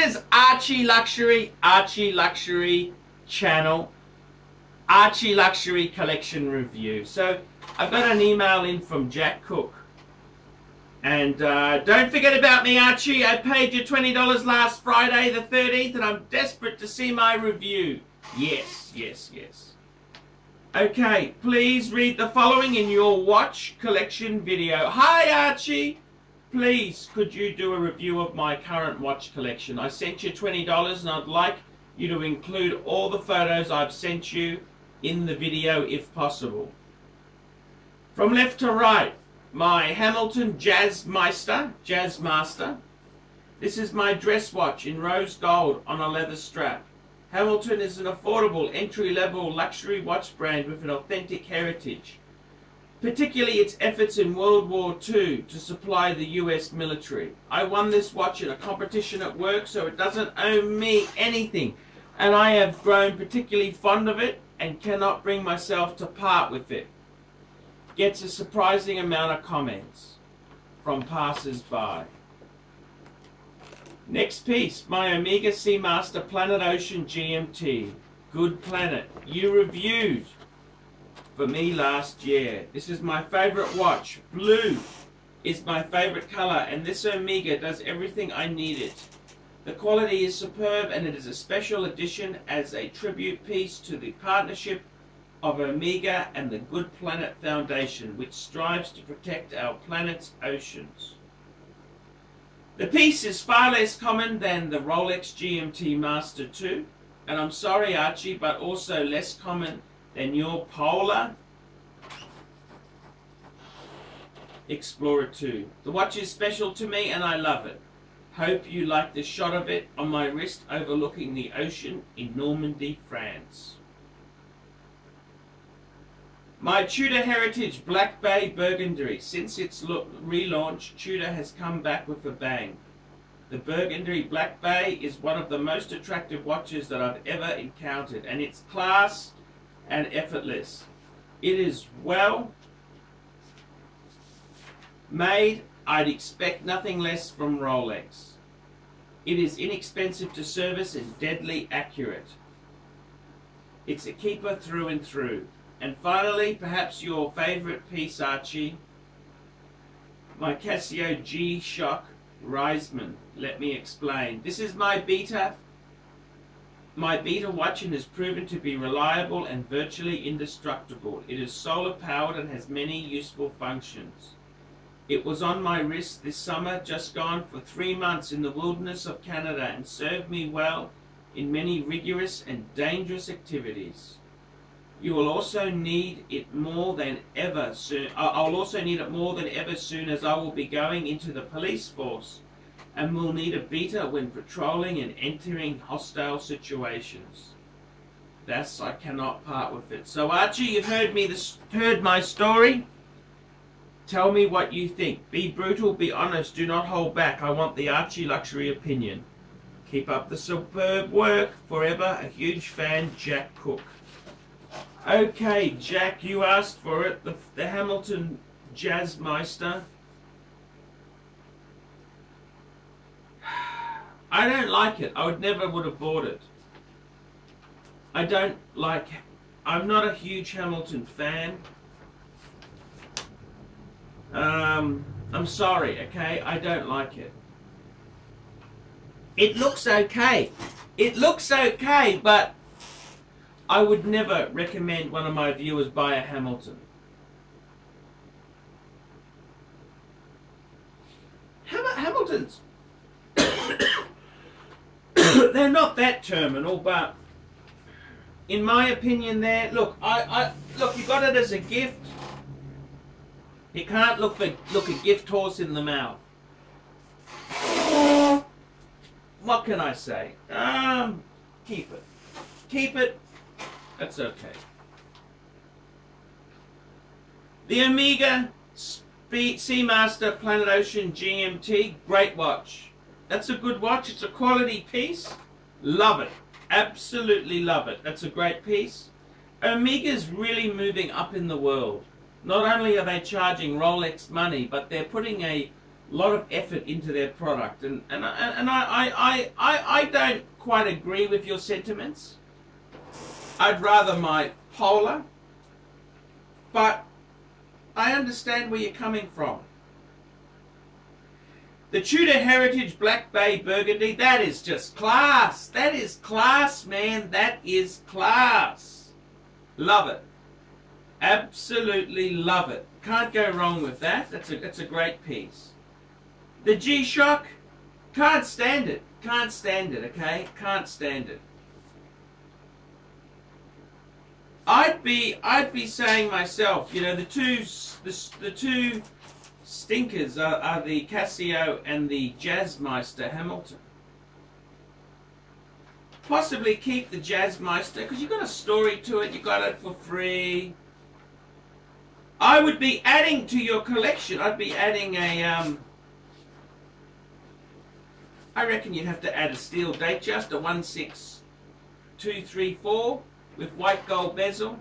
is ArchieLuxury channel, ArchieLuxury collection review. So I've got an email in from Jack Cook. And don't forget about me, Archie. I paid you $20 last Friday the 13th and I'm desperate to see my review. Yes, yes, yes. Okay, please read the following in your watch collection video. Hi, Archie. Please, could you do a review of my current watch collection? I sent you $20 and I'd like you to include all the photos I've sent you in the video if possible. From left to right, my Hamilton Jazzmaster. This is my dress watch in rose gold on a leather strap. Hamilton is an affordable entry-level luxury watch brand with an authentic heritage, particularly its efforts in World War II to supply the US military. I won this watch in a competition at work, so it doesn't owe me anything, and I have grown particularly fond of it and cannot bring myself to part with it. Gets a surprising amount of comments from passers-by. Next piece, my Omega Seamaster Planet Ocean GMT. Good Planet. You reviewed for me last year. This is my favorite watch. Blue is my favorite color, and this Omega does everything I needed. The quality is superb, and it is a special edition as a tribute piece to the partnership of Omega and the Good Planet Foundation, which strives to protect our planet's oceans. The piece is far less common than the Rolex GMT Master 2, and I'm sorry, Archie, but also less common than your Polar Explorer 2. The watch is special to me and I love it. Hope you like the shot of it on my wrist overlooking the ocean in Normandy, France. My Tudor Heritage Black Bay Burgundy. Since its relaunch, Tudor has come back with a bang. The Burgundy Black Bay is one of the most attractive watches that I've ever encountered, and it's class and effortless. It is well made. I'd expect nothing less from Rolex. It is inexpensive to service and deadly accurate. It's a keeper through and through. And finally, perhaps your favorite piece, Archie, my Casio G-Shock Riseman. Let me explain. This is my beta watch and has proven to be reliable and virtually indestructible. It is solar powered and has many useful functions. It was on my wrist this summer, just gone for 3 months in the wilderness of Canada, and served me well in many rigorous and dangerous activities. You will also need it more than ever soon. I'll also need it more than ever soon, as I will be going into the police force and will need a beta when patrolling and entering hostile situations. Thus, I cannot part with it. So, Archie, you've heard my story. Tell me what you think. Be brutal, be honest, do not hold back. I want the Archie Luxury opinion. Keep up the superb work. Forever a huge fan, Jack Cook. Okay, Jack, you asked for it. The Hamilton Jazzmaster. I don't like it. I would have bought it. I don't like... I'm not a huge Hamilton fan. I'm sorry, okay? I don't like it. It looks okay. It looks okay, but I would never recommend one of my viewers buy a Hamilton. Hamiltons. They're not that terminal, but in my opinion, look, look, you got it as a gift. You can't look a gift horse in the mouth. What can I say? Keep it. Keep it. That's okay. The Omega Seamaster Planet Ocean GMT, great watch. That's a good watch. It's a quality piece. Love it. Absolutely love it. That's a great piece. Omega's really moving up in the world. Not only are they charging Rolex money, but they're putting a lot of effort into their product, and I don't quite agree with your sentiments. I'd rather my Polar, but I understand where you're coming from. The Tudor Heritage Black Bay Burgundy, that is just class. That is class, man. That is class. Love it. Absolutely love it. Can't go wrong with that. That's a great piece. The G-Shock, can't stand it. Can't stand it, okay? Can't stand it. I'd be saying myself, you know, the two stinkers are the Casio and the Jazzmeister Hamilton. Possibly keep the Jazzmeister because you got a story to it. You got it for free. I would be adding to your collection. I'd be adding a I reckon you'd have to add a steel Datejust, a 16234 with white gold bezel.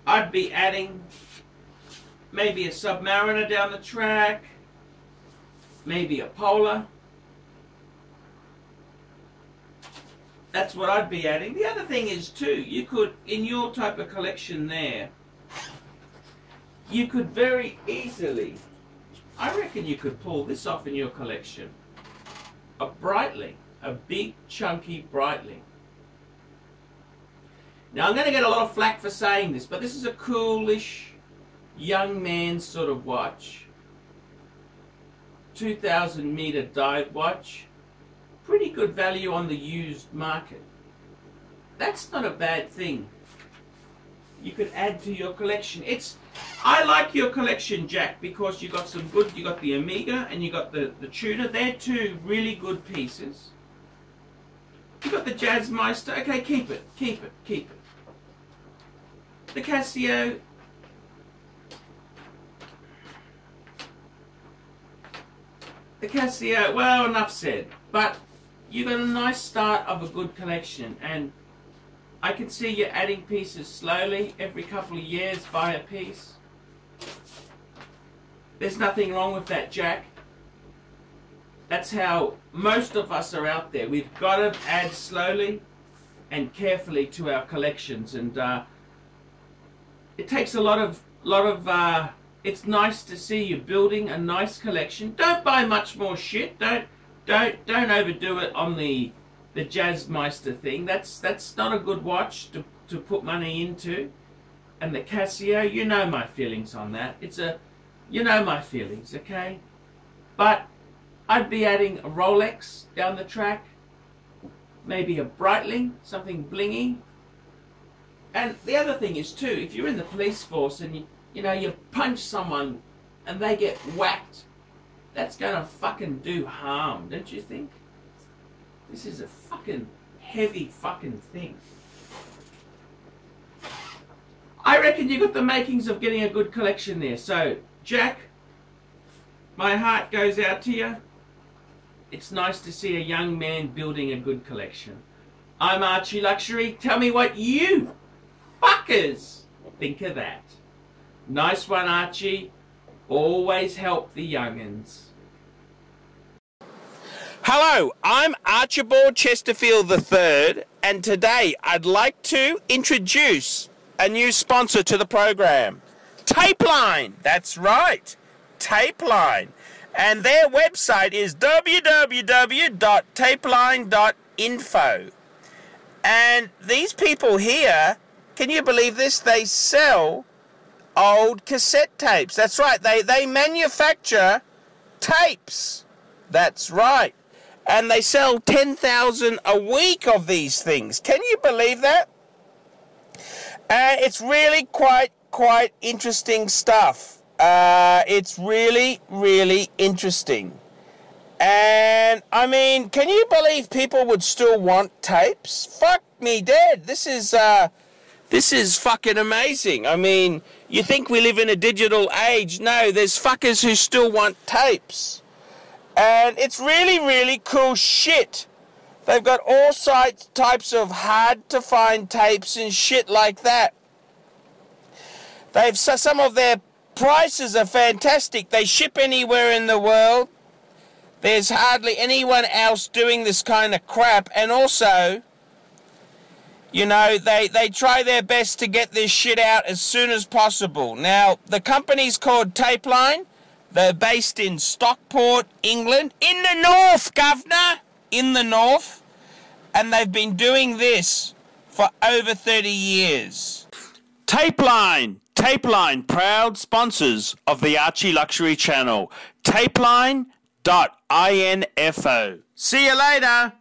I'd be adding maybe a Submariner down the track, maybe a Polar. That's what I'd be adding. The other thing is too, you could, in your type of collection there, you could very easily, I reckon you could pull this off in your collection. A Breitling, a big chunky Breitling. Now I'm going to get a lot of flack for saying this, but this is a coolish young man sort of watch. 2,000 meter dive watch. Pretty good value on the used market. That's not a bad thing. You could add to your collection. I like your collection, Jack, because you got some good, you got the Omega and you got the Tudor. They're two really good pieces. You got the Jazzmeister. Okay, keep it, keep it, keep it. The Casio. The Casio, well, enough said. But you got a nice start of a good collection, and I can see you adding pieces slowly. Every couple of years, buy a piece. There's nothing wrong with that, Jack. That's how most of us are out there. We've got to add slowly and carefully to our collections, and it takes a lot of it's nice to see you building a nice collection. Don't buy much more shit. Don't overdo it on the Jazzmeister thing. That's not a good watch to put money into. And the Casio, you know my feelings on that. You know my feelings, okay? But I'd be adding a Rolex down the track, maybe a Breitling, something blingy. And the other thing is too, if you're in the police force and you punch someone and they get whacked, that's gonna fucking do harm, don't you think? This is a fucking heavy fucking thing. I reckon you got the makings of getting a good collection there. So, Jack, my heart goes out to you. It's nice to see a young man building a good collection. I'm Archie Luxury. Tell me what you fuckers think of that. Nice one, Archie. Always help the young'uns. Hello, I'm Archibald Chesterfield III, and today I'd like to introduce a new sponsor to the program. Tapeline. That's right, Tapeline. And their website is www.tapeline.info. And these people here, can you believe this? They sell old cassette tapes. That's right, they manufacture tapes. That's right. And they sell 10,000 a week of these things. Can you believe that? It's really quite interesting stuff. It's really, really interesting. And, I mean, can you believe people would still want tapes? Fuck me dead. This is fucking amazing. I mean, you think we live in a digital age? No, there's fuckers who still want tapes. And it's really, really cool shit. They've got all types of hard-to-find tapes and shit like that. Some of their prices are fantastic. They ship anywhere in the world. There's hardly anyone else doing this kind of crap. And also, you know, they try their best to get this shit out as soon as possible. Now, the company's called Tapeline. They're based in Stockport, England. In the north, governor! In the north. And they've been doing this for over 30 years. Tapeline, proud sponsors of the Archie Luxury channel. Tapeline.info. See you later.